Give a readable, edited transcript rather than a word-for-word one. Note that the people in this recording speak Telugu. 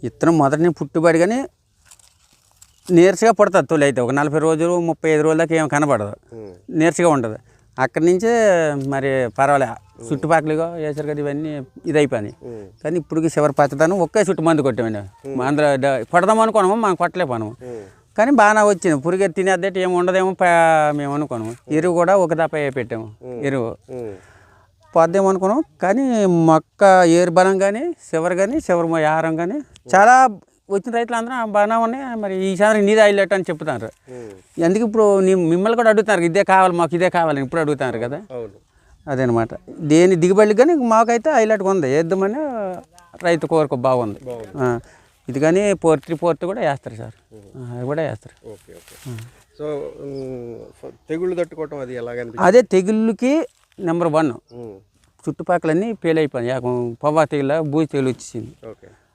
విత్తనం మొదటి పుట్టుబడి కానీ నీరసగా పడుతుంది తొలి అయితే ఒక 40 రోజులు 35 రోజుల దాకా ఏం కనబడదు, నీరసగా ఉంటుంది. అక్కడి నుంచే మరి పర్వాలే చుట్టుపక్కలుగా వేసారు కదా ఇవన్నీ ఇది అయిపోయినాయి. కానీ ఇప్పుడు చివరి పచ్చదనం ఒకే చుట్టు మందు కొట్టామండి. అందులో కొడదాం అనుకోను, మనం కొట్టలేపోను. కానీ బాగా వచ్చింది. పురుగు తినేద్దేటి ఏమి ఉండదేమో మేము అనుకోను. ఎరువు కూడా ఒక దప్ప పెట్టాము, ఎరువు పోద్దేమో అనుకున్నాం. కానీ మొక్క ఏరు బలం కానీ చివరి ఆహారం కానీ చాలా వచ్చిన రైతులు అందరూ బాగా ఉన్నాయి. మరి ఈసారి నీది హైలైట్ అని చెప్తున్నారు. ఎందుకు ఇప్పుడు మిమ్మల్ని కూడా అడుగుతున్నారు, ఇదే కావాలి మాకు, ఇదే కావాలని ఇప్పుడు అడుగుతున్నారు కదా. అదనమాట దేని దిగుబడికి కానీ మాకైతే హైలైట్గా ఉంది. వేద్దామని రైతు కోరిక బాగుంది. ఇది కానీ 4-3-4 కూడా వేస్తారు సార్, అది కూడా వేస్తారు. సో తెగుళ్ళు తట్టుకోవటం అది ఎలాగని? అదే తెగుళ్ళకి నెంబర్ 1. చుట్టుపక్కలన్నీ ఫెయిల్ అయిపోయాయి. పొవ్వా తెగుల బూజు తెగులు వచ్చేసింది.